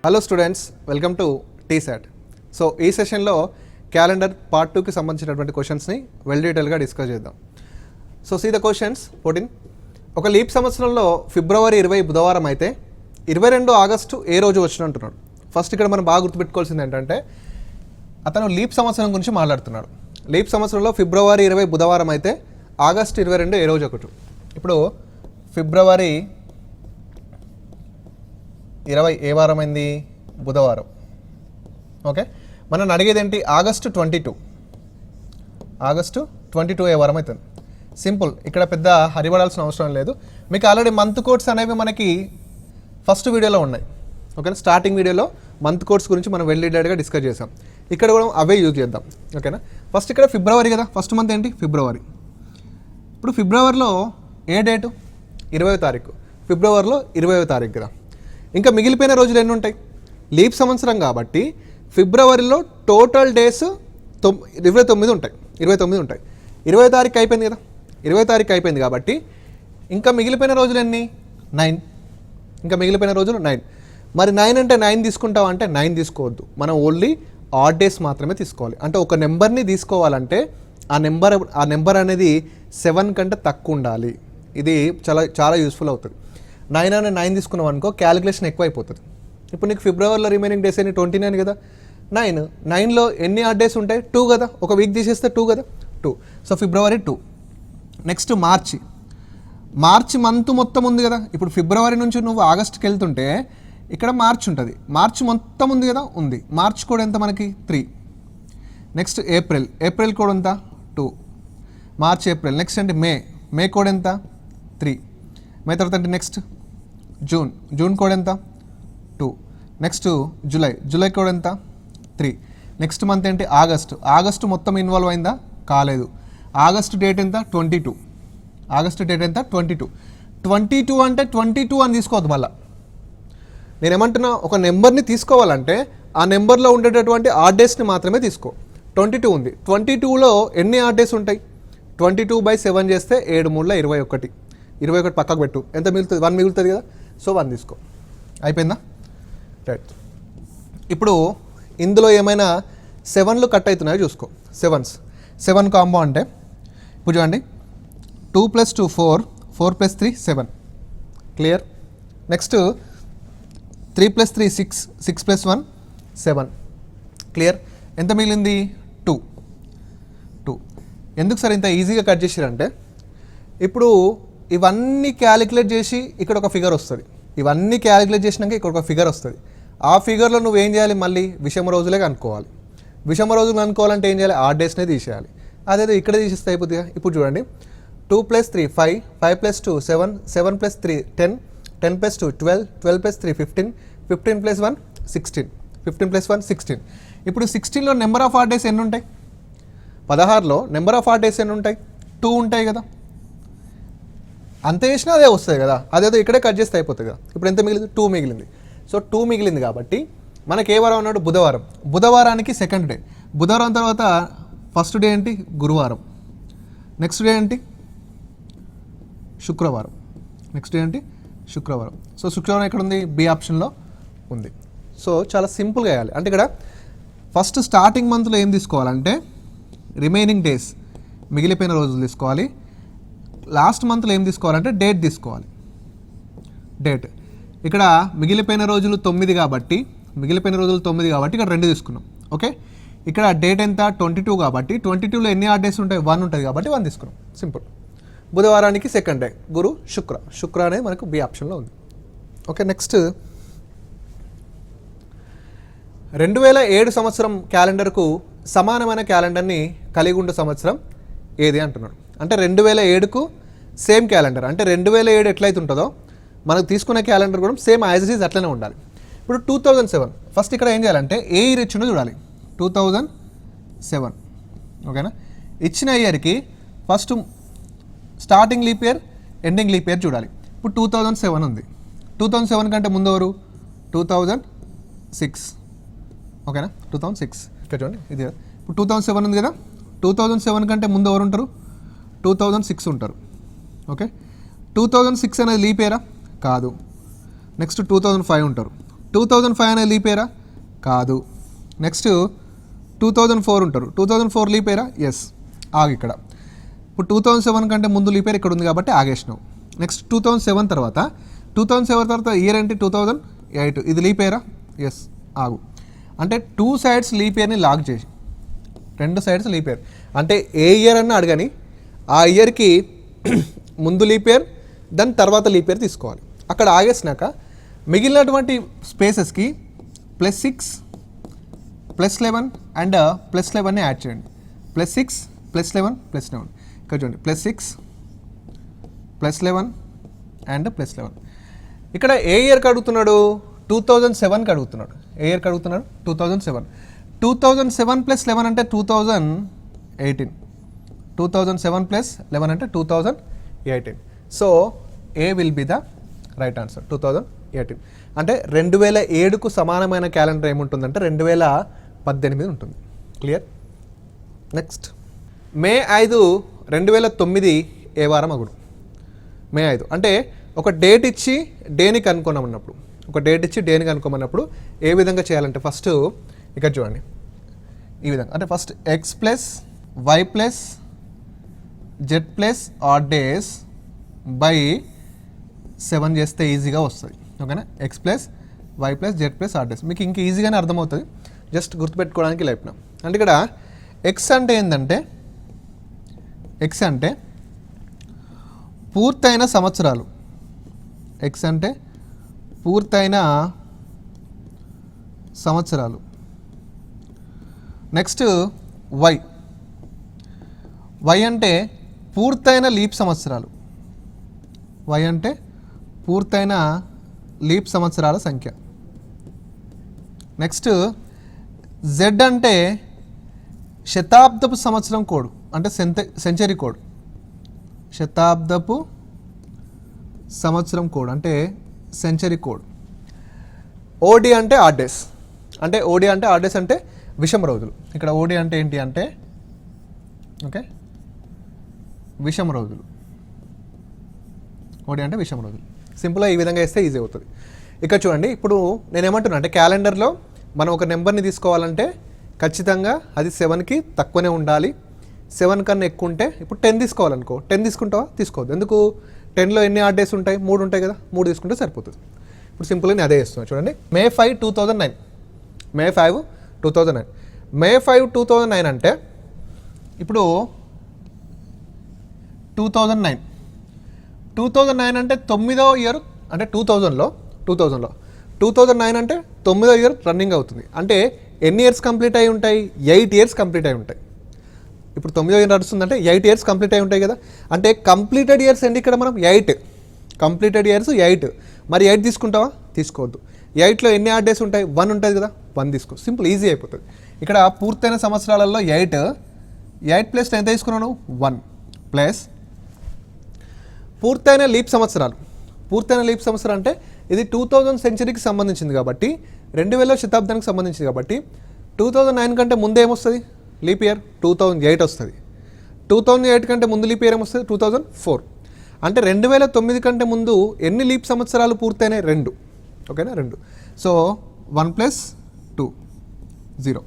Hello students, welcome to T-SAT. So ఈ సెషన్లో calendar part 2కి సంబంధించినటువంటి క్వశ్చన్స్ని వెల్ డీటెయిల్గా డిస్కస్ చేద్దాం. So see the questions 14. ఒక లీప్ సంవత్సరంలో ఫిబ్రవరి 20 బుధవారం అయితే 22 ఆగస్టు ఏ రోజు వచ్చిన అంటున్నాడు. ఫస్ట్ ఇక్కడ మనం బాగా గుర్తుపెట్టుకోవాల్సింది ఏంటంటే అతను లీప్ సంవత్సరం గురించి మాట్లాడుతున్నాడు. లీప్ సంవత్సరంలో ఫిబ్రవరి 20 బుధవారం అయితే ఆగస్టు 22 ఏ రోజు ఒకటి. ఇప్పుడు ఫిబ్రవరి 20 ఏ వారం అయింది? బుధవారం. ఓకే, మనం అడిగేది ఏంటి? ఆగస్టు 22 ఏ వారం అవుతుంది. సింపుల్, ఇక్కడ పెద్ద హరిపడాల్సిన అవసరం లేదు. మీకు ఆల్రెడీ మంత్ కోడ్స్ అనేవి మనకి ఫస్ట్ వీడియోలో ఉన్నాయి. ఓకేనా, స్టార్టింగ్ వీడియోలో మంత్ కోడ్స్ గురించి మనం వెల్ డీటెయిల్గా డిస్కస్ చేసాం. ఇక్కడ కూడా అవే యూజ్ చేద్దాం. ఓకేనా, ఫస్ట్ ఇక్కడ ఫిబ్రవరి కదా, ఫస్ట్ మంత్ ఏంటి? ఫిబ్రవరి. ఇప్పుడు ఫిబ్రవరిలో ఏ డేటు? 20వ తారీఖు. ఫిబ్రవరిలో 20వ తారీఖు కదా. ఇంకా మిగిలిపోయిన రోజులు ఎన్ని ఉంటాయి? లీప్ సంవత్సరం కాబట్టి ఫిబ్రవరిలో టోటల్ డేస్ 29 ఉంటాయి. 20వ తారీఖు అయిపోయింది కదా. 20వ తారీఖు అయిపోయింది కాబట్టి ఇంకా మిగిలిపోయిన రోజులు ఎన్ని? 9. ఇంకా మిగిలిపోయిన రోజులు 9. మరి 9 అంటే 9 తీసుకుంటావా అంటే 9 తీసుకోవద్దు. మనం ఓన్లీ ఆడ్ డేస్ మాత్రమే తీసుకోవాలి. అంటే ఒక నెంబర్ని తీసుకోవాలంటే ఆ నెంబర్ అనేది 7 కంటే తక్కువ ఉండాలి. ఇది చాలా యూస్ఫుల్ అవుతుంది. 9 అనే 9 తీసుకున్నాం అనుకో, క్యాలిక్యులేషన్ ఎక్కువ అయిపోతుంది. ఇప్పుడు నీకు ఫిబ్రవరిలో రిమైనింగ్ డేస్ ఎన్ని? 29 కదా. 9లో ఎన్ని ఆడ్ డేస్ ఉంటాయి? 2 కదా. ఒక వీక్ తీసేస్తే 2 కదా, 2. So February 2. నెక్స్ట్ మార్చి మంత్ మొత్తం ఉంది కదా. ఇప్పుడు ఫిబ్రవరి నుంచి నువ్వు ఆగస్ట్కి వెళ్తుంటే ఇక్కడ మార్చ్ ఉంటుంది. మార్చ్ మొత్తం ఉంది కదా, ఉంది. మార్చ్ కూడా ఎంత మనకి? 3. నెక్స్ట్ ఏప్రిల్ కూడా ఎంత? 2. March April. నెక్స్ట్ అంటే మే కూడా ఎంత? 3. మే తర్వాత అంటే నెక్స్ట్ జూన్ కూడా ఎంత? 2. నెక్స్ట్ జూలై కూడా ఎంత? 3. నెక్స్ట్ మంత్ ఏంటి? ఆగస్టు మొత్తం ఇన్వాల్వ్ అయిందా? కాలేదు. ఆగస్టు డేట్ ఎంత? 22. ఆగస్టు డేట్ ఎంత? 22 అంటే 22 అని తీసుకోవద్దు. మళ్ళీ నేనేమంటున్నా, ఒక నెంబర్ని తీసుకోవాలంటే ఆ నెంబర్లో ఉండేటటువంటి ఆడ్ డేస్ని మాత్రమే తీసుకో. 22 ఉంది. 22లో ఎన్ని ఆడ్ డేస్ ఉంటాయి? 22/7 చేస్తే 7 3 21. 21 పక్కకు పెట్టు. ఎంత మిగులుతుంది? 1 మిగులుతుంది కదా. సో 1 తీసుకో. అయిపోయిందా? రైట్. ఇప్పుడు ఇందులో ఏమైనా 7లు కట్ అవుతున్నాయో చూసుకో. 7 కాంబో అంటే ఇప్పుడు చూడండి, 2 + 2 4, 4 + 3 7. క్లియర్. నెక్స్ట్ 3 + 3 6, 6 + 1 7. క్లియర్. ఎంత మిగిలింది? 2. ఎందుకు సార్ ఇంత ఈజీగా కట్ చేసారంటే, ఇప్పుడు ఇవన్నీ క్యాలిక్యులేట్ చేసి ఇక్కడ ఒక ఫిగర్ వస్తుంది. ఇవన్నీ క్యాలిక్యులేట్ చేసినాక ఇక్కడ ఒక ఫిగర్ వస్తుంది. ఆ ఫిగర్లో నువ్వు ఏం చేయాలి? మళ్ళీ విషమ రోజులే కనుక్కోవాలి. విషమ రోజులు కనుక్కోవాలంటే ఏం చేయాలి? ఆడ్ డేస్నే తీసేయాలి. అదేదో ఇక్కడ తీసేస్తే అయిపోతుందిగా. ఇప్పుడు చూడండి, 2 + 3 5, 5 + 2 7, 7 + 3 10, 10 + 2 12, 12 + 3 15, 15 + 1 16, 15 + 1 16. ఇప్పుడు 16లో నెంబర్ ఆఫ్ ఆడ్ డేస్ ఎన్ని ఉంటాయి? 16లో నెంబర్ ఆఫ్ ఆడ్ డేస్ ఎన్ని ఉంటాయి? 2 ఉంటాయి కదా. అంత చేసినా అదే వస్తుంది కదా. అదేదో ఇక్కడే కట్ చేస్తే అయిపోతుంది కదా. ఇప్పుడు ఎంత మిగిలింది? 2 మిగిలింది. సో 2 మిగిలింది కాబట్టి మనకి ఏ వారం అన్నాడు? బుధవారం. బుధవారానికి సెకండ్ డే. బుధవారం తర్వాత ఫస్ట్ డే ఏంటి? గురువారం. నెక్స్ట్ డే ఏంటి? శుక్రవారం. నెక్స్ట్ డే ఏంటి? శుక్రవారం. సో శుక్రవారం ఎక్కడ ఉంది? బి ఆప్షన్లో ఉంది. సో చాలా సింపుల్గా వేయాలి. అంటే ఇక్కడ ఫస్ట్ స్టార్టింగ్ మంత్లో ఏం తీసుకోవాలంటే రిమైనింగ్ డేస్, మిగిలిపోయిన రోజులు తీసుకోవాలి. లాస్ట్ మంత్లో ఏం తీసుకోవాలంటే డేట్ తీసుకోవాలి. డేట్ ఇక్కడ మిగిలిపోయిన రోజులు 9 కాబట్టి ఇక్కడ 2 తీసుకున్నాం. ఓకే, ఇక్కడ డేట్ ఎంత? 22 కాబట్టి 22లో ఎన్ని ఆడ్ డేస్ ఉంటాయి? 1 ఉంటుంది కాబట్టి 1 తీసుకున్నాం. సింపుల్. బుధవారానికి సెకండ్ డే గురు శుక్ర అనేది మనకు బి ఆప్షన్లో ఉంది. ఓకే, నెక్స్ట్ 2007 సంవత్సరం క్యాలెండర్కు సమానమైన క్యాలెండర్ని కలిగి ఉండే సంవత్సరం ఏది అంటున్నాడు. అంటే 2007కు సేమ్ క్యాలెండర్, అంటే 2007 ఎట్లయితే ఉంటుందో మనకు తీసుకునే క్యాలెండర్ కూడా సేమ్ యాజ్ ఇట్ ఈజ్ అట్లనే ఉండాలి. ఇప్పుడు 2007 ఫస్ట్ ఇక్కడ ఏం చేయాలంటే ఏ ఇయర్ ఇచ్చిండో చూడాలి. 2007. ఓకేనా, ఇచ్చిన ఇయర్కి first starting leap year, ending leap year చూడాలి. ఇప్పుడు 2007 ఉంది. 2007 కంటే ముందు ఎవరు? 2006. ఓకేనా, 2006 ఇక్కడ చూడండి. ఇది ఇప్పుడు 2007 ఉంది కదా. 2007 కంటే ముందు ఎవరు ఉంటారు? 2006 ఉంటారు. ఓకే, 2006 అనేది లీప్ ఇయరా? కాదు. నెక్స్ట్ 2005 ఉంటారు. 2005 అనే లీప్ ఇయరా? కాదు. నెక్స్ట్ 2004 ఉంటారు. 2004 లీప్ ఇయరా? ఎస్. ఆగు ఇక్కడ. ఇప్పుడు 2007 కంటే ముందు లీప్ ఇయర్ ఇక్కడ ఉంది కాబట్టి ఆగేసినావు. నెక్స్ట్ 2007 తర్వాత 2007 తర్వాత ఇయర్ ఏంటి? 2008. ఇది లీప్ ఇయరా? ఎస్. ఆగు. అంటే 2 సైడ్స్ లీప్ ఇయర్ని లాక్ చేసి 2 సైడ్స్ లీప్ ఇయర్ అంటే ఏ ఇయర్ అన్నా అడగని ఆ ఇయర్కి ముందు లీప్ ఇయర్ దాని తర్వాత లీప్ ఇయర్ తీసుకోవాలి. అక్కడ ఆగేసినాక మిగిలినటువంటి స్పేసెస్కి +6 +11 అండ్ +11ని యాడ్ చేయండి. +6 +11 +11 ఇక్కడ చూడండి. +6 +11 అండ్ +11. ఇక్కడ ఏ ఇయర్కి అడుగుతున్నాడు? 2007కి అడుగుతున్నాడు. ఏ ఇయర్కి అడుగుతున్నాడు? 2007. 2007 + 11 అంటే 2018. 2007 + 11 అంటే 2018. So A will be the right answer. 2018 అంటే 2007కు సమానమైన క్యాలెండర్ ఏముంటుందంటే 2018 ఉంటుంది. క్లియర్? నెక్స్ట్ మే 5 2009 ఏ వారం అగుడు? మే 5 అంటే ఒక డేట్ ఇచ్చి డేని కనుక్కోమన్నప్పుడు ఏ విధంగా చేయాలంటే ఫస్ట్ ఇక్కడ చూడండి ఈ విధంగా. అంటే first x + y + z + odd days by 7 చేస్తే ఈజీగా వస్తుంది. ఓకేనా? x + y + z + odd days మీకు ఇంక ఈజీగానే అర్థమవుతుంది. జస్ట్ గుర్తుపెట్టుకోవడానికి లేపినాం. అంటే ఇక్కడ x అంటే ఏంటంటే పూర్తయిన సంవత్సరాలు. x అంటే పూర్తయిన సంవత్సరాలు. నెక్స్ట్ y అంటే పూర్తయిన లీప్ సంవత్సరాలు. y అంటే పూర్తయిన లీప్ సంవత్సరాల సంఖ్య. నెక్స్ట్ z అంటే శతాబ్దపు సంవత్సరం కోడ్ అంటే సెంచరీ కోడ్. శతాబ్దపు సంవత్సరం కోడ్ అంటే సెంచరీ కోడ్. ఓడి అంటే ఆడ్ డేస్. అంటే ఓడి అంటే ఆడ్ డేస్ అంటే విషమ రోజులు. ఇక్కడ ఓడి అంటే ఏంటి అంటే ఓకే విషమ రోజులు. ఓడి అంటే విషమ రోజులు. సింపుల్గా ఈ విధంగా వేస్తే ఈజీ అవుతుంది. ఇక్కడ చూడండి ఇప్పుడు నేను ఏమంటున్నా అంటే క్యాలెండర్లో మనం ఒక నెంబర్ని తీసుకోవాలంటే ఖచ్చితంగా అది 7కి తక్కువనే ఉండాలి. 7 కన్నా ఎక్కువ ఉంటే ఇప్పుడు 10 తీసుకోవాలనుకో 10 తీసుకుంటావా? తీసుకోవద్దు. ఎందుకు? 10లో ఎన్ని ఆడ్ డేస్ ఉంటాయి? 3 ఉంటాయి కదా. 3 తీసుకుంటే సరిపోతుంది. ఇప్పుడు సింపుల్గా నేను అదే చేస్తున్నాను చూడండి. మే 5 2009. మే 5 2009. మే 5 2009 అంటే ఇప్పుడు 2009 అంటే 9వ ఇయర్ అంటే 2000లో 2009 అంటే 9వ ఇయర్ రన్నింగ్ అవుతుంది. అంటే ఎన్ని ఇయర్స్ కంప్లీట్ అయి ఉంటాయి? 8 ఇయర్స్ కంప్లీట్ అయి ఉంటాయి. ఇప్పుడు 9వ ఇయర్ నడుస్తుందంటే 8 ఇయర్స్ కంప్లీట్ అయి ఉంటాయి కదా. అంటే కంప్లీటెడ్ ఇయర్స్ ఏంటి ఇక్కడ మనం 8 కంప్లీటెడ్ ఇయర్స్ 8. మరి 8 తీసుకుంటావా? తీసుకోవద్దు. 8లో ఎన్ని ఆడ్ డేస్ ఉంటాయి? 1 ఉంటుంది కదా. 1 తీసుకో. సింపుల్ ఈజీ అయిపోతుంది. ఇక్కడ పూర్తయిన సంవత్సరాలలో 8 + ఎంత తీసుకున్నాను? 1 ప్లస్ పూర్తయిన లీప్ సంవత్సరాలు. పూర్తయిన లీప్ సంవత్సరం అంటే ఇది 2000 సెంచరీకి సంబంధించింది కాబట్టి 2000 శతాబ్దానికి సంబంధించింది కాబట్టి 2009 కంటే ముందే ఏమొస్తుంది? లీప్ ఇయర్ 2008 వస్తుంది. 2008 కంటే ముందు లీప్ ఇయర్ ఏమొస్తుంది? 2004. అంటే 2009 కంటే ముందు ఎన్ని లీప్ సంవత్సరాలు పూర్తయినాయి? 2. ఓకేనా? 2. సో 1 + 2 0.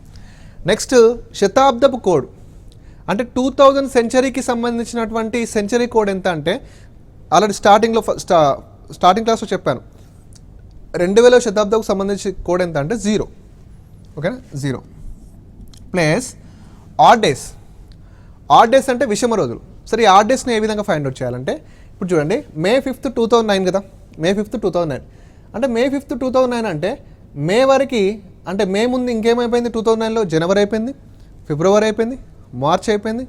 నెక్స్ట్ శతాబ్దపు కోడ్ అంటే 2000 సెంచరీకి సంబంధించినటువంటి సెంచరీ కోడ్ ఎంత అంటే ఆల్రెడీ స్టార్టింగ్ క్లాస్లో చెప్పాను. 2000 శతాబ్దకు సంబంధించి కోడ్ ఎంత అంటే 0. ఓకేనా? 0 plus odd days. Odd days అంటే విషమ రోజులు. సరే ఈ ఆడ్ డేస్ని ఏ విధంగా ఫైండ్ అవుట్ చేయాలంటే ఇప్పుడు చూడండి మే 5 2009 కదా. మే 5 2009 అంటే మే 5 2009 అంటే మే వరకు అంటే మే ముందు ఇంకేమైపోయింది? 2009లో జనవరి అయిపోయింది, ఫిబ్రవరి అయిపోయింది, మార్చ్ అయిపోయింది,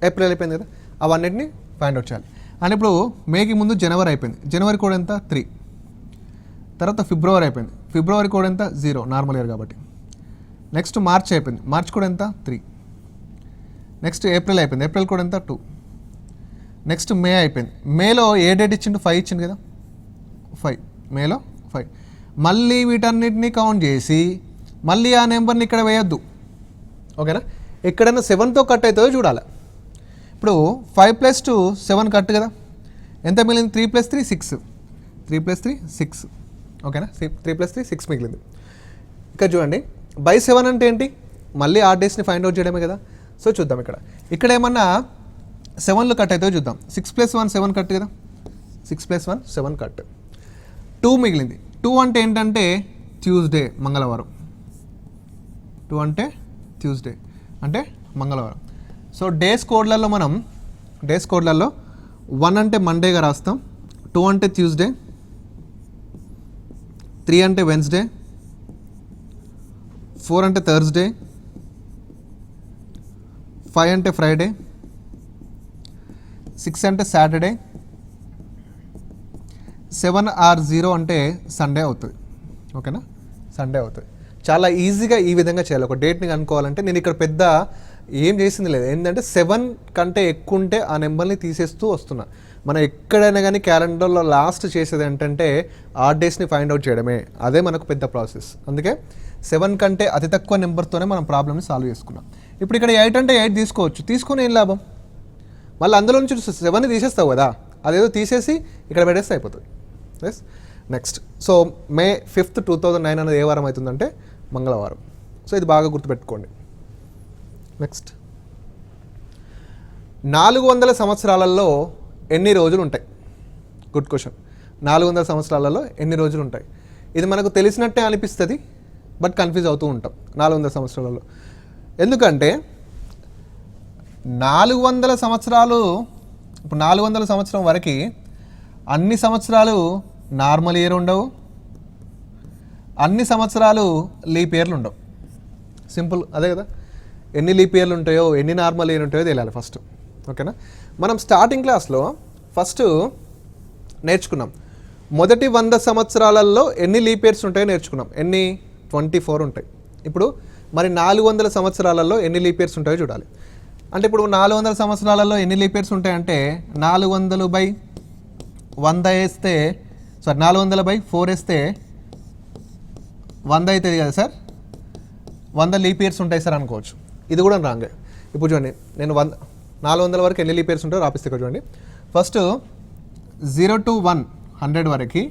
ఏప్రిల్ అయిపోయింది కదా. అవన్నిటిని ఫైండ్ అవుట్ చేయాలి. అండ్ ఇప్పుడు మేకి ముందు జనవరి అయిపోయింది. జనవరి కోడ్ ఎంత? 3. తర్వాత ఫిబ్రవరి అయిపోయింది. ఫిబ్రవరి కోడ్ ఎంత? 0 నార్మల్ ఇయర్ కాబట్టి. నెక్స్ట్ మార్చ్ అయిపోయింది. మార్చ్ కోడ్ ఎంత? 3. నెక్స్ట్ ఏప్రిల్ అయిపోయింది. ఏప్రిల్ కోడ్ ఎంత? 2. నెక్స్ట్ మే అయిపోయింది. మేలో ఏ డేట్ ఇచ్చిండు? 5 ఇచ్చిండు కదా. 5 మేలో 5. మళ్ళీ వీటన్నిటిని కౌంట్ చేసి మళ్ళీ ఆ నెంబర్ని ఇక్కడ వేయొద్దు. ఓకేనా? ఎక్కడైనా 7తో కట్ అవుతుందో చూడాలి. ఇప్పుడు 5 + 2 7 కట్ కదా. ఎంత మిగిలింది? 3 + 3 6. 3 + 3 6. ఓకేనా. 3 + 3 6 మిగిలింది. ఇక్కడ చూడండి బై 7 అంటే ఏంటి, మళ్ళీ ఆ డేస్ని ఫైండ్ అవుట్ చేయడమే కదా. సో చూద్దాం ఇక్కడ ఏమన్నా 7లు కట్ అవుతాయో చూద్దాం. 6 + 1 7 కట్ కదా, 6 + 1 7 కట్. 2 మిగిలింది. 2 అంటే ఏంటంటే ట్యూస్డే, మంగళవారం. 2 అంటే ట్యూస్డే అంటే మంగళవారం. సో డేస్ కోడ్లలో 1 అంటే మండేగా రాస్తాం, 2 అంటే ట్యూస్డే, 3 అంటే వెన్స్డే, 4 అంటే థర్స్డే, 5 అంటే ఫ్రైడే, 6 అంటే సాటర్డే, 7 ఆర్ 0 అంటే సండే అవుతుంది. ఓకేనా, సండే అవుతుంది. చాలా ఈజీగా ఈ విధంగా చేయాలి. ఒక డేట్ని కనుక్కోవాలంటే నేను ఇక్కడ పెద్ద ఏం చేసింది లేదు. ఏంటంటే 7 కంటే ఎక్కువ ఉంటే ఆ నెంబర్ని తీసేస్తూ వస్తున్నా. మనం ఎక్కడైనా కానీ క్యాలెండర్లో లాస్ట్ చేసేది ఏంటంటే ఆ డేస్ని ఫైండ్ అవుట్ చేయడమే. అదే మనకు పెద్ద ప్రాసెస్. అందుకే 7 కంటే అతి తక్కువ నెంబర్తోనే మనం ప్రాబ్లమ్ని సాల్వ్ చేసుకున్నాం. ఇప్పుడు ఇక్కడ 8 అంటే 8 తీసుకోవచ్చు, తీసుకొని ఏం లాభం, మళ్ళీ అందులో నుంచి 7ని తీసేస్తావు కదా, అదేదో తీసేసి ఇక్కడ పెట్టేస్తే అయిపోతుంది. Yes. Next, so May 5th 2009 అనేది ఏ వారం అవుతుందంటే మంగళవారం. సో ఇది బాగా గుర్తుపెట్టుకోండి. నెక్స్ట్, 400 సంవత్సరాలలో ఎన్ని రోజులు ఉంటాయి? Good question. 400 సంవత్సరాలలో ఎన్ని రోజులు ఉంటాయి? ఇది మనకు తెలిసినట్టే అనిపిస్తుంది, బట్ కన్ఫ్యూజ్ అవుతూ ఉంటాం 400 సంవత్సరాలలో. ఎందుకంటే 400 సంవత్సరాలు, ఇప్పుడు 400 సంవత్సరం వరకు అన్ని సంవత్సరాలు నార్మల్ ఇయర్ ఉండవు, అన్ని సంవత్సరాలు లీప్ ఇయర్లు ఉండవు. సింపుల్ అదే కదా. ఎన్ని లీప్ ఇయర్లు ఉంటాయో ఎన్ని నార్మల్ ఇయర్ ఉంటాయో తెలియాలి ఫస్ట్. ఓకేనా. మనం స్టార్టింగ్ క్లాస్లో ఫస్ట్ నేర్చుకున్నాం మొదటి 100 సంవత్సరాలలో ఎన్ని లీప్ ఇయర్స్ ఉంటాయో నేర్చుకున్నాం. ఎన్ని? 24 ఉంటాయి. ఇప్పుడు మరి 400 సంవత్సరాలలో ఎన్ని లీప్ ఇయర్స్ ఉంటాయో చూడాలి. అంటే ఇప్పుడు 400 సంవత్సరాలలో ఎన్ని లీప్ ఇయర్స్ ఉంటాయంటే 400/100 వేస్తే, సారీ 400/4 వేస్తే 100 అవుతుంది కదా సార్, 100 లీప్ ఇయర్స్ ఉంటాయి సార్ అనుకోవచ్చు. ఇది కూడా రాంగే. ఇప్పుడు చూడండి, నేను 400 వరకు ఎన్ని లీప్ ఇయర్స్ ఉంటాయో రాపిస్తే ఇక్కడ చూడండి. ఫస్ట్ 0 to 100 వరకు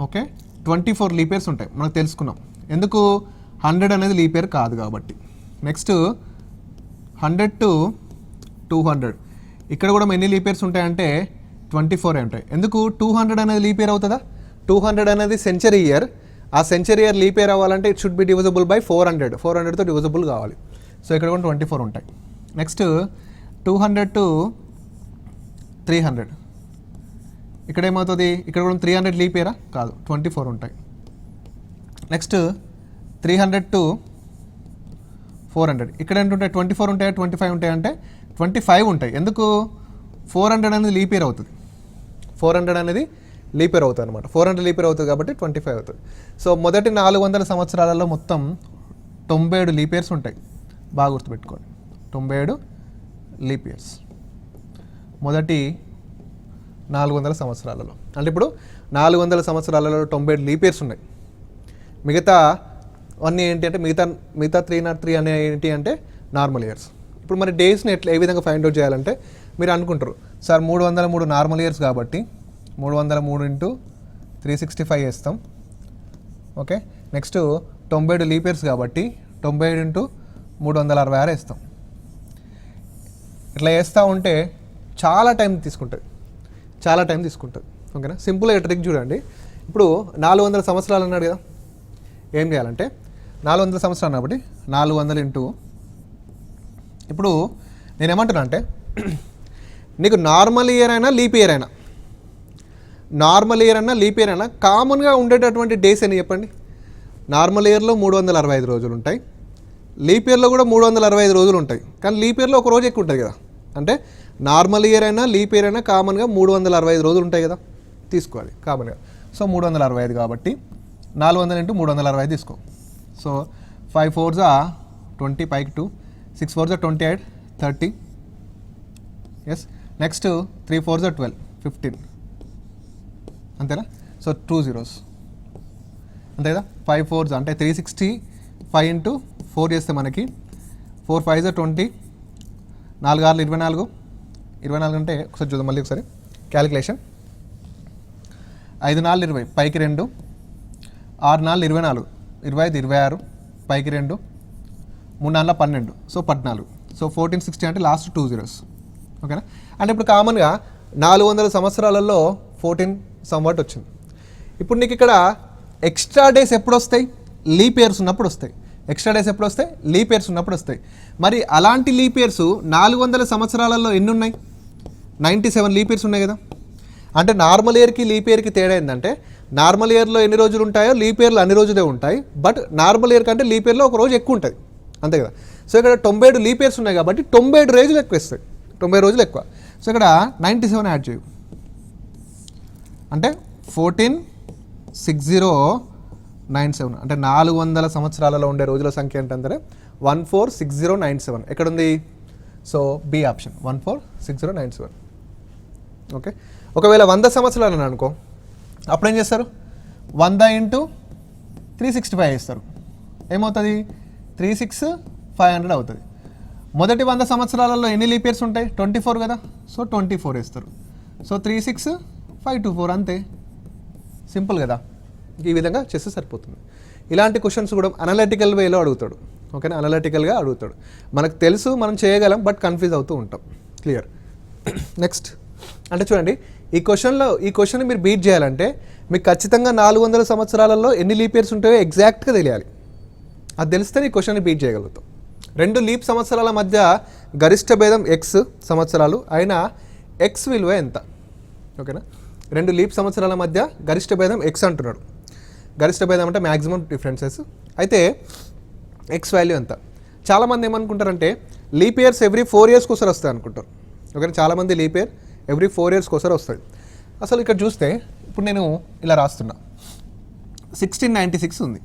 ఓకే 24 లీప్ ఇయర్స్ ఉంటాయి, మనకు తెలుసుకున్నాం. ఎందుకు? 100 అనేది లీప్ ఇయర్ కాదు కాబట్టి. నెక్స్ట్ 100 to 200, ఇక్కడ కూడా ఎన్ని లీప్ ఇయర్స్ ఉంటాయంటే 24 ఉంటాయి. ఎందుకు? 200 అనేది లీప్ ఇయర్ అవుతుందా? 200 అనేది సెంచరీ ఇయర్. ఆ సెంచరీ ఇయర్ లీప్ ఇయర్ అవ్వాలంటే it should be divisible by 400. 400తో డివిజబుల్ కావాలి. సో ఇక్కడ కూడా 24 ఉంటాయి. నెక్స్ట్ 200 to 300, ఇక్కడ ఏమవుతుంది? ఇక్కడ కూడా 300 లీప్ ఇయరా? కాదు, 24 ఉంటాయి. నెక్స్ట్ 300 to 400, ఇక్కడ ఏంటుంటాయి? 24 ఉంటాయా 25 ఉంటాయి అంటే 25 ఉంటాయి. ఎందుకు? 400 అనేది లీప్ ఇయర్ అవుతుంది. 400 అనేది లీప్ ఇయర్ అవుతుంది అనమాట. 400 లీప్ ఇయర్ అవుతుంది కాబట్టి 25 అవుతుంది. సో మొదటి 400 సంవత్సరాలలో మొత్తం 97 లీప్ ఇయర్స్ ఉంటాయి. బాగా గుర్తుపెట్టుకోండి, 97 లీప్ ఇయర్స్ మొదటి 400 సంవత్సరాలలో. అంటే ఇప్పుడు 400 సంవత్సరాలలో 97 లీప్ ఇయర్స్ ఉన్నాయి. మిగతా అన్నీ ఏంటి అంటే మిగతా 303 అనే ఏంటి అంటే నార్మల్ ఇయర్స్. ఇప్పుడు మరి డేస్ని ఏ విధంగా ఫైండ్ అవుట్ చేయాలంటే మీరు అనుకుంటారు సార్ 303 నార్మల్ ఇయర్స్ కాబట్టి 303 × 365 వేస్తాం. ఓకే. నెక్స్ట్ 97 లీప్ ఇయర్స్ కాబట్టి 97 × 366 వేస్తాం. ఇట్లా వేస్తూ ఉంటే చాలా టైం తీసుకుంటుంది. ఓకేనా. సింపుల్గా ట్రిక్ చూడండి. ఇప్పుడు 400 సంవత్సరాలు అన్నాడు కదా, ఏం చేయాలంటే 400 సంవత్సరాలు కాబట్టి 400 ఇప్పుడు నేనేమంటున్నా అంటే నీకు నార్మల్ ఇయర్ అయినా లీప్ ఇయర్ అయినా కామన్గా ఉండేటటువంటి డేస్ అని చెప్పండి. నార్మల్ ఇయర్లో 365 రోజులు ఉంటాయి, లీప్ ఇయర్లో కూడా 365 రోజులు ఉంటాయి. కానీ లీప్ ఇయర్లో ఒక రోజు ఎక్కువ ఉంటుంది కదా. అంటే నార్మల్ ఇయర్ అయినా లీప్ ఇయర్ అయినా కామన్గా 365 రోజులు ఉంటాయి కదా, తీసుకోవాలి కామన్గా. సో 365 కాబట్టి 400 × 365 తీసుకో. సో 5 4s 20, పైకి 2, 6 4s 28, 30. ఎస్. Next 3 4s 12, 15. అంతేనా? సో 2 zeros అంతే కదా. 5 4s అంటే 365 × 4 చేస్తే మనకి 4 5s 20, 4 6 24. 24 అంటే ఒకసారి చూద్దాం మళ్ళీ ఒకసారి క్యాలిక్యులేషన్. 5 4 20, పైకి 2, 6 4 24, 25 26, పైకి 2, 3 4 12, సో 14. సో 1460 అంటే లాస్ట్ 2 zeros. ఓకేనా. అంటే ఇప్పుడు కామన్గా 400 సంవత్సరాలలో 14 సంవట్ వచ్చింది. ఇప్పుడు నీకు ఇక్కడ ఎక్స్ట్రా డేస్ ఎప్పుడు వస్తాయి? లీప్ ఇయర్స్ ఉన్నప్పుడు వస్తాయి. ఎక్స్ట్రా డేస్ ఎప్పుడు వస్తాయి? లీప్ ఇయర్స్ ఉన్నప్పుడు వస్తాయి. మరి అలాంటి లీప్ ఇయర్స్ 400 సంవత్సరాలలో ఎన్ని ఉన్నాయి? 97 లీప్ ఇయర్స్ ఉన్నాయి కదా. అంటే నార్మల్ ఇయర్కి లీప్ ఇయర్కి తేడా ఏంటంటే నార్మల్ ఇయర్లో ఎన్ని రోజులు ఉంటాయో లీప్ ఇయర్లో అన్ని రోజులే ఉంటాయి. బట్ నార్మల్ ఇయర్ కంటే లీప్ ఇయర్లో ఒక రోజు ఎక్కువ ఉంటుంది, అంతే కదా. సో ఇక్కడ 97 లీప్ ఇయర్స్ ఉన్నాయి కాబట్టి 97 రోజులు ఎక్కువ ఇస్తాయి, 90 రోజులు ఎక్కువ. సో ఇక్కడ 97 యాడ్ చేయు అంటే 146097, అంటే 400 సంవత్సరాలలో ఉండే రోజుల సంఖ్య ఏంటంటే 146097. ఎక్కడుంది? So B option 146097. ఓకే. ఒకవేళ 100 సంవత్సరాలు అనుకో, అప్పుడు ఏం చేస్తారు? 100 × 365 వేస్తారు. ఏమవుతుంది? 36500 అవుతుంది. మొదటి 100 సంవత్సరాలలో ఎన్ని లీప్ ఇయర్స్ ఉంటాయి? 24 కదా. సో 24 వేస్తారు. సో 36524 అంతే, సింపుల్ కదా. ఈ విధంగా చేస్తే సరిపోతుంది. ఇలాంటి క్వశ్చన్స్ కూడా అనలిటికల్ వేలో అడుగుతాడు. ఓకేనా, అనలిటికల్గా అడుగుతాడు. మనకు తెలుసు, మనం చేయగలం, బట్ కన్ఫ్యూజ్ అవుతూ ఉంటాం. క్లియర్. నెక్స్ట్ అంటే చూడండి, ఈ క్వశ్చన్ మీరు బీట్ చేయాలంటే మీకు ఖచ్చితంగా 400 సంవత్సరాలలో ఎన్ని లీప్ ఇయర్స్ ఉంటాయో ఎగ్జాక్ట్గా తెలియాలి. అది తెలిస్తే ఈ క్వశ్చన్ని బీట్ చేయగలుగుతాం. 2 లీప్ సంవత్సరాల మధ్య గరిష్ట భేదం ఎక్స్ సంవత్సరాలు అయినా ఎక్స్ విలువ ఎంత? ఓకేనా, 2 లీప్ సంవత్సరాల మధ్య గరిష్ట భేదం ఎక్స్ అంటున్నాడు. గరిష్ట భేదం అంటే మ్యాక్సిమం డిఫరెన్సెస్. అయితే ఎక్స్ వాల్యూ ఎంత? చాలామంది ఏమనుకుంటారంటే లీప్ ఇయర్స్ ఎవ్రీ 4 years ఒకసారి వస్తాయి అనుకుంటారు. ఓకే, చాలామంది లీప్ ఇయర్ ఎవ్రీ 4 years ఒకసారి వస్తుంది. అసలు ఇక్కడ చూస్తే ఇప్పుడు నేను ఇలా రాస్తున్నా, 1696 ఉంది,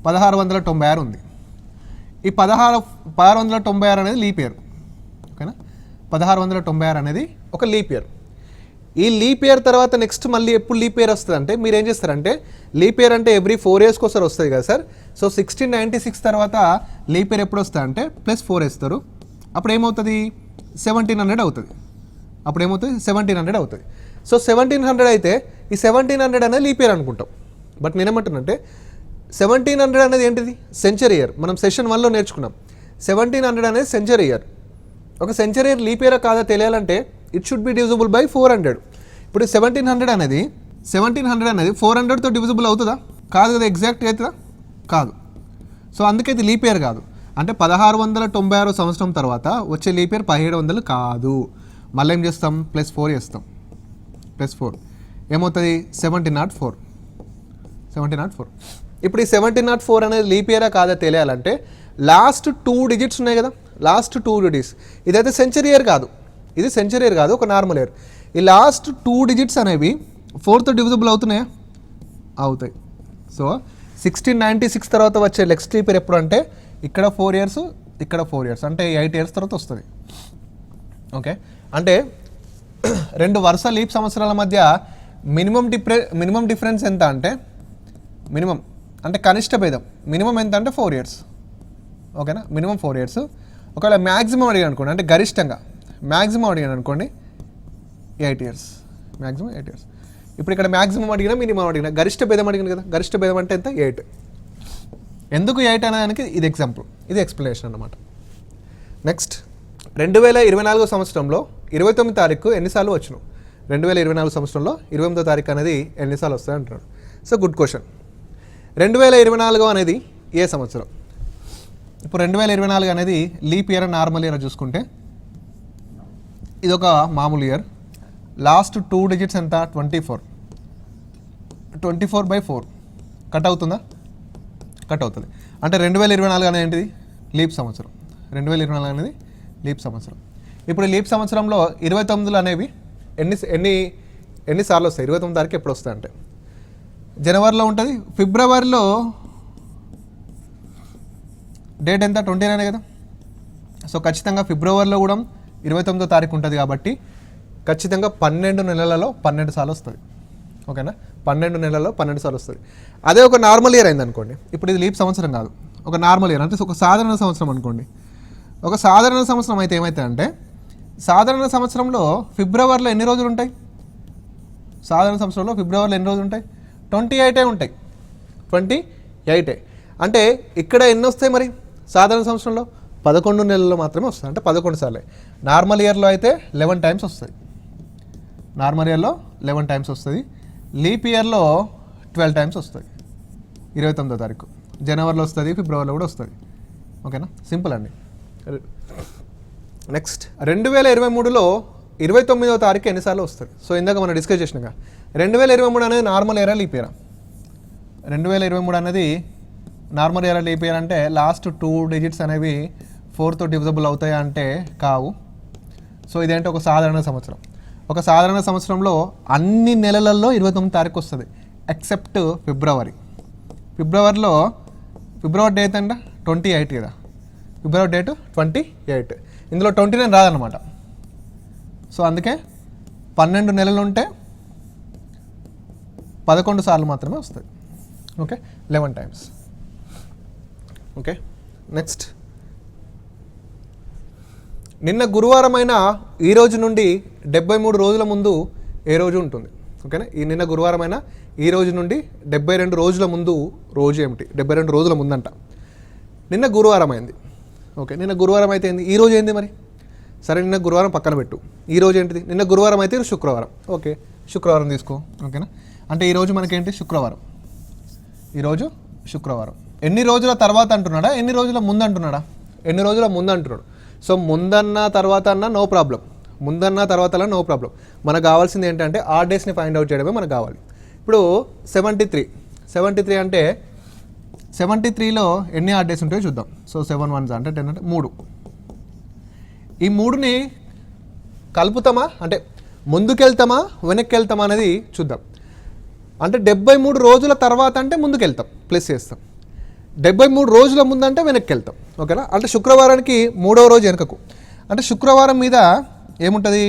1696 ఉంది. ఈ 1696 అనేది లీప్ ఇయర్. ఓకేనా, 1696 అనేది ఒక లీప్ ఇయర్. ఈ లీప్ ఇయర్ తర్వాత నెక్స్ట్ మళ్ళీ ఎప్పుడు లీప్ ఇయర్ వస్తుంది అంటే మీరు ఏం చేస్తారంటే, లీప్ ఇయర్ అంటే ఎవ్రీ 4 years ఒకసారి వస్తుంది కదా సార్. సో 1696 తర్వాత లీప్ ఇయర్ ఎప్పుడు వస్తుంది అంటే +4 వేస్తారు. అప్పుడు ఏమవుతుంది? 1700 అవుతుంది. అప్పుడు ఏమవుతుంది? 1700 అవుతుంది. సో 1700 అయితే ఈ 1700 అనేది లీప్ ఇయర్ అనుకుంటాం. బట్ నేనేమంటున్నానంటే 1700 అనేది ఏంటిది? Century year. మనం సెషన్ 1లో నేర్చుకున్నాం. 1700 అనేది సెంచరీ ఇయర్. ఒక సెంచరీ ఇయర్ లీప్ ఇయర్ కాదా తెలియాలంటే it should B divisible by 400. ఇప్పుడు 1700 అనేది 400తో డివిజిబుల్ అవుతుందా? కాదు కదా. ఎగ్జాక్ట్గా అవుతుందా? కాదు. సో అందుకే ఇది లీప్ ఇయర్ కాదు. అంటే 1696 సంవత్సరం తర్వాత వచ్చే లీప్ ఇయర్ 1700 కాదు. మళ్ళీ ఏం చేస్తాం? +4 చేస్తాం. +4 ఏమవుతుంది? 1704. ఇప్పుడు ఈ 1704 అనేది లీప్ ఇయరా కాదా తెలియాలంటే లాస్ట్ 2 digits ఉన్నాయి కదా, లాస్ట్ 2 digits. ఇదైతే సెంచరీ ఇయర్ కాదు, ఇది సెంచరీ ఇయర్ కాదు, ఒక నార్మల్ ఇయర్. ఈ లాస్ట్ 2 digits అనేవి 4తో డివిజిబుల్ అవుతున్నాయా? అవుతాయి. సో 1696 తర్వాత వచ్చే నెక్స్ట్ లీప్ ఇయర్ ఎప్పుడు అంటే ఇక్కడ 4 years, ఇక్కడ 4 years, అంటే 8 years తర్వాత వస్తుంది. ఓకే, అంటే 2 వరుస లీప్ సంవత్సరాల మధ్య మినిమం డిఫరెన్స్ ఎంత అంటే మినిమం అంటే కనిష్ట భేదం మినిమం ఎంత అంటే 4 years. ఓకేనా, మినిమం 4 years. ఒకవేళ మ్యాక్సిమం అడిగాను అనుకోండి, అంటే గరిష్టంగా మ్యాక్సిమం అడిగాను అనుకోండి 8 years, మ్యాక్సిమం 8 years. ఇప్పుడు ఇక్కడ మ్యాక్సిమం అడిగినా మినిమం అడిగినా గరిష్ట భేదం అడిగిన కదా, గరిష్ట భేదం అంటే ఎంత? 8. ఎందుకు 8 అనేదానికి ఇది ఎగ్జాంపుల్, ఇది ఎక్స్ప్లెనేషన్ అన్నమాట. నెక్స్ట్ 2024 సంవత్సరంలో 29వ తారీఖు ఎన్నిసార్లు వచ్చును? 2024 సంవత్సరంలో 29వ తారీఖు అనేది ఎన్నిసార్లు వస్తాయి అంటున్నాడు. So good question. 2024 అనేది ఏ సంవత్సరం? ఇప్పుడు 2024 అనేది లీప్ ఇయర్, నార్మల్ ఇయర్ చూసుకుంటే ఇది ఒక మామూలు ఇయర్. లాస్ట్ 2 digits ఎంత? 24. 24/4 కట్ అవుతుందా? కట్ అవుతుంది. అంటే 2024 అనేది ఏంటిది? లీప్ సంవత్సరం. 2024 అనేది లీప్ సంవత్సరం. ఇప్పుడు లీప్ సంవత్సరంలో 29 అనేవి ఎన్నిసార్లు వస్తాయి? 29వ తారీఖు ఎప్పుడు వస్తాయి అంటే జనవరిలో ఉంటుంది. ఫిబ్రవరిలో డేట్ ఎంత? 29 కదా. సో ఖచ్చితంగా ఫిబ్రవరిలో కూడా 29వ తారీఖు ఉంటుంది కాబట్టి ఖచ్చితంగా 12 నెలలలో 12 సార్లు వస్తుంది. ఓకేనా, 12 నెలల్లో 12 సార్లు వస్తుంది. అదే ఒక నార్మల్ ఇయర్ అయింది అనుకోండి, ఇప్పుడు ఇది లీప్ సంవత్సరం కాదు, ఒక నార్మల్ ఇయర్ అంటే ఒక సాధారణ సంవత్సరం అనుకోండి. ఒక సాధారణ సంవత్సరం అయితే ఏమవుతాయంటే సాధారణ సంవత్సరంలో ఫిబ్రవరిలో ఎన్ని రోజులు ఉంటాయి? సాధారణ సంవత్సరంలో ఫిబ్రవరిలో ఎన్ని రోజులు ఉంటాయి? 28 ఉంటాయి. 28. అంటే ఇక్కడ ఎన్ని వస్తాయి మరి సాధారణ సంవత్సరంలో 11 నెలల్లో మాత్రమే వస్తాయి, అంటే 11 సార్లే. నార్మల్ ఇయర్లో అయితే 11 టైమ్స్ వస్తుంది, నార్మల్ ఇయర్లో 11 టైమ్స్ వస్తుంది. లీప్ ఇయర్లో 12 టైమ్స్ వస్తుంది. 29వ తారీఖు జనవరిలో వస్తుంది, ఫిబ్రవరిలో కూడా వస్తుంది. ఓకేనా, సింపుల్ అండి. నెక్స్ట్ 2023లో 29వ తారీఖు ఎన్నిసార్లు వస్తుంది? సో ఇందాక మనం డిస్కస్ చేసినాక 2023 అనేది నార్మల్ ఇయరా లీప్ ఇయరా? 2023 అనేది నార్మల్ ఇయర్ లీప్ ఇయర్ అంటే లాస్ట్ 2 డిజిట్స్ అనేవి 4తో డివిజబుల్ అవుతాయా అంటే కావు. సో ఇదేంటి ఒక సాధారణ సంవత్సరం. ఒక సాధారణ సంవత్సరంలో అన్ని నెలలలో 29 తారీఖు వస్తుంది ఎక్సెప్ట్ ఫిబ్రవరి. ఫిబ్రవరి డేట్ అంటే 28 కదా, ఫిబ్రవరి డేట్ 28. ఇందులో 29 రాదనమాట. సో అందుకే 12 నెలలు ఉంటే 11 సార్లు మాత్రమే వస్తుంది. Okay, 11 times. ఓకే, నెక్స్ట్ నిన్న గురువారమైన ఈ రోజు నుండి 73 రోజుల ముందు ఏ రోజు ఉంటుంది? ఓకేనా, ఈ నిన్న గురువారమైన ఈ రోజు నుండి 72 రోజుల ముందు రోజు ఏమిటి? 72 రోజుల ముందంట నిన్న గురువారం అయింది. ఓకే, నిన్న గురువారం అయితే ఏంది, ఈ రోజు ఏంది మరి? సరే, నిన్న గురువారం పక్కన పెట్టు, ఈ రోజు ఏంటిది? నిన్న గురువారం అయితే శుక్రవారం. ఓకే, శుక్రవారం తీసుకో. ఓకేనా, అంటే ఈరోజు మనకేంటి? శుక్రవారం. ఈరోజు శుక్రవారం. ఎన్ని రోజుల తర్వాత అంటున్నాడా, ఎన్ని రోజుల ముందు అంటున్నాడా? ఎన్ని రోజుల ముందు అంటున్నాడు. సో ముందన్న తర్వాత అన్న నో ప్రాబ్లం, ముందన్న తర్వాత అన్న నో ప్రాబ్లం. మనకు కావాల్సింది ఏంటంటే ఆ డేస్ని ఫైండ్ అవుట్ చేయడమే మనకు కావాలి. ఇప్పుడు 73 అంటే 73లో ఎన్ని ఆడ్ డేస్ ఉంటాయో చూద్దాం. సో 7 1 అంటే 10 అంటే 3. ఈ 3ని కలుపుతామా అంటే ముందుకెళ్తామా వెనక్కి వెళ్తామా అనేది చూద్దాం. అంటే 73 రోజుల తర్వాత అంటే ముందుకు వెళ్తాం, ప్లస్ చేస్తాం. 73 రోజుల ముందంటే వెనక్కి వెళ్తాం. ఓకేనా, అంటే శుక్రవారానికి 3వ రోజు వెనకకు. అంటే శుక్రవారం మీద ఏముంటుంది?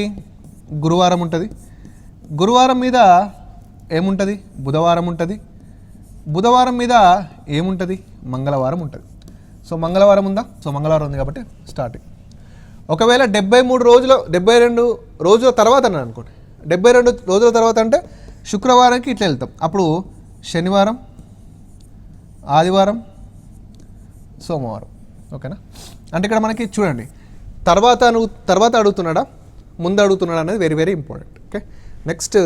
గురువారం ఉంటుంది. గురువారం మీద ఏముంటుంది? బుధవారం ఉంటుంది. బుధవారం మీద ఏముంటుంది? మంగళవారం ఉంటుంది. సో మంగళవారం ఉందా? సో మంగళవారం ఉంది కాబట్టి స్టార్టింగ్. ఒకవేళ 72 రోజుల తర్వాత అన్నాను అనుకోండి, 72 రోజుల తర్వాత అంటే శుక్రవారానికి ఇట్లా వెళ్తాం. అప్పుడు శనివారం, ఆదివారం, సోమవారం. ఓకేనా, అంటే ఇక్కడ మనకి చూడండి తర్వాత అడుగుతున్నాడా ముందు అడుగుతున్నాడా అనేది very very important. Okay, next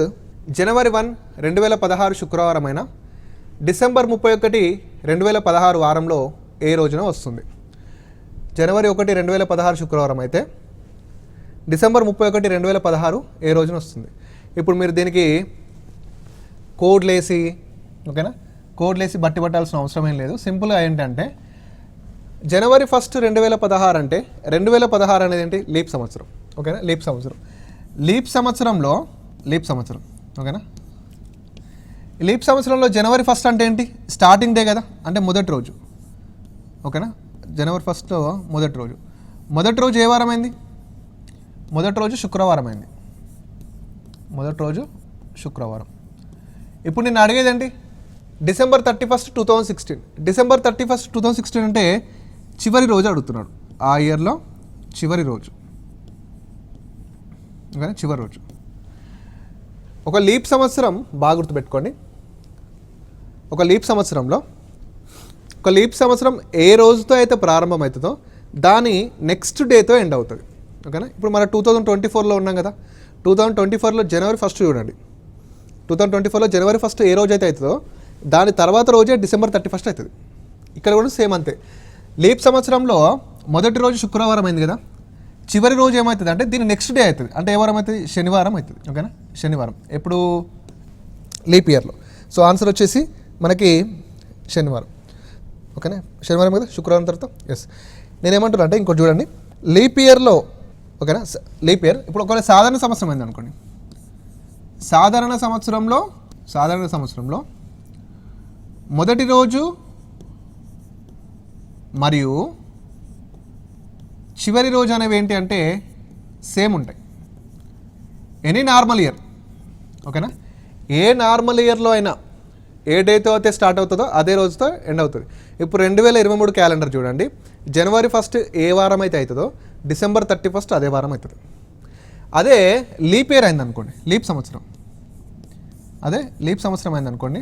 జనవరి 1 2016 శుక్రవారం అయినా డిసెంబర్ 31 2016 వారంలో ఏ రోజున వస్తుంది? జనవరి 1 2016 శుక్రవారం అయితే డిసెంబర్ 31 2016 ఏ రోజున వస్తుంది? ఇప్పుడు మీరు దీనికి కోడ్లేసి, ఓకేనా, కోడ్లేసి బట్టి పట్టాల్సిన అవసరం ఏం లేదు. సింపుల్గా ఏంటంటే జనవరి 1 2016 అంటే 2016 అనేది ఏంటి? లీప్ సంవత్సరం. ఓకేనా, లీప్ సంవత్సరం. లీప్ సంవత్సరం. ఓకేనా, లీప్ సంవత్సరంలో జనవరి 1 అంటే ఏంటి? స్టార్టింగ్ డే కదా, అంటే మొదటి రోజు. ఓకేనా, జనవరి 1లో మొదటి రోజు ఏ వారం అయింది? మొదటి రోజు శుక్రవారం అయింది. ఇప్పుడు నేను అడిగేదండి డిసెంబర్ 31 2016. డిసెంబర్ 31 2016 అంటే చివరి రోజు అడుగుతున్నాడు. ఆ ఇయర్లో చివరి రోజు. ఓకే, చివరి రోజు. ఒక లీప్ సంవత్సరం బాగా గుర్తుపెట్టుకోండి. ఒక లీప్ సంవత్సరం ఏ రోజుతో అయితే ప్రారంభమవుతుందో దాని నెక్స్ట్ డేతో ఎండ్ అవుతుంది. ఓకేనా, ఇప్పుడు మన 2024లో ఉన్నాం కదా, 2024లో జనవరి 1 చూడండి. 2024లో జనవరి 1 ఏ రోజు అయితే అవుతుందో దాని తర్వాత రోజే డిసెంబర్ 31 అవుతుంది. ఇక్కడ కూడా సేమ్ అంతే. లీప్ సంవత్సరంలో మొదటి రోజు శుక్రవారం అయింది కదా, చివరి రోజు ఏమవుతుంది అంటే దీని నెక్స్ట్ డే అవుతుంది. అంటే ఏ వారం అవుతుంది? శనివారం అవుతుంది. ఓకేనా, శనివారం. ఎప్పుడు? లీప్ ఇయర్లో. సో ఆన్సర్ వచ్చేసి మనకి శనివారం. ఓకేనా, శనివారం కదా, శుక్రవారం తర్వాత. ఎస్, నేనేమంటున్నా అంటే ఇంకోటి చూడండి, లీప్ ఇయర్లో. ఓకేనా, లీప్ ఇయర్. ఇప్పుడు ఒకవేళ సాధారణ సంవత్సరం అయింది అనుకోండి, సాధారణ సంవత్సరంలో మొదటి రోజు మరియు చివరి రోజు అనేవి ఏంటి అంటే సేమ్ ఉంటాయి. Any normal year. ఓకేనా, ఏ నార్మల్ ఇయర్లో అయినా ఏ డేతో అయితే స్టార్ట్ అవుతుందో అదే రోజుతో ఎండ్ అవుతుంది. ఇప్పుడు 2023 క్యాలెండర్ చూడండి, జనవరి 1 ఏ వారం అయితే అవుతుందో డిసెంబర్ 31 అదే వారం అవుతుంది. అదే లీప్ ఇయర్ అయింది అనుకోండి, లీప్ సంవత్సరం అయిందనుకోండి,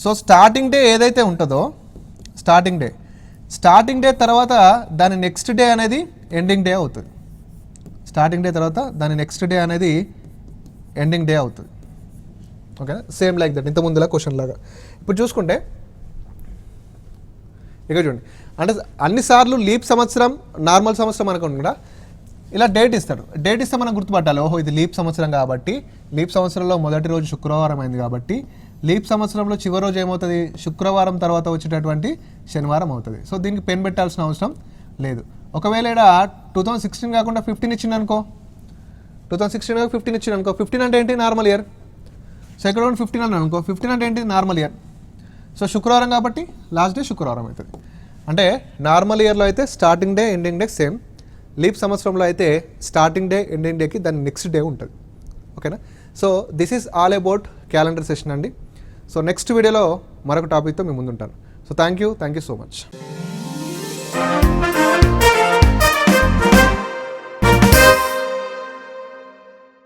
సో స్టార్టింగ్ డే ఏదైతే ఉంటుందో స్టార్టింగ్ డే తర్వాత దాని నెక్స్ట్ డే అనేది ఎండింగ్ డే అవుతుంది. స్టార్టింగ్ డే తర్వాత దాని నెక్స్ట్ డే అనేది ఎండింగ్ డే అవుతుంది. ఓకేనా, సేమ్ లైక్ దట్, ఇంత ముందులా క్వశ్చన్ లాగా. ఇప్పుడు చూసుకుంటే ఇక్కడ చూడండి, అంటే అన్నిసార్లు లీప్ సంవత్సరం నార్మల్ సంవత్సరం అనుకుంటున్నా ఇలా డేట్ ఇస్తాడు. డేట్ ఇస్తే మనం గుర్తుపట్టాలి, ఓహో ఇది లీప్ సంవత్సరం కాబట్టి, లీప్ సంవత్సరంలో మొదటి రోజు శుక్రవారం అయింది కాబట్టి లీప్ సంవత్సరంలో చివరి రోజు ఏమవుతుంది, శుక్రవారం తర్వాత వచ్చేటటువంటి శనివారం అవుతుంది. సో దీనికి పెన్ పెట్టాల్సిన అవసరం లేదు. ఒకవేళ ఇక్కడ 2016 కాకుండా 15 ఇచ్చింది అనుకో, 2016 కాక 15 ఇచ్చింది అనుకో, 15 అంటే ఏంటి, నార్మల్ ఇయర్. సో ఇక్కడ 15 అని అనుకో, 15 అంటే ఏంటి, నార్మల్ ఇయర్. సో శుక్రవారం కాబట్టి లాస్ట్ డే శుక్రవారం అవుతుంది. అంటే నార్మల్ ఇయర్లో అయితే starting day ending day same, leap సంవత్సరంలో అయితే స్టార్టింగ్ డే ఎండింగ్ డేకి దాని నెక్స్ట్ డే ఉంటుంది. ఓకేనా. So this is all about calendar session అండి. సో నెక్స్ట్ వీడియోలో మరొక టాపిక్తో మీ ముందు ఉంటాను. So thank you so much.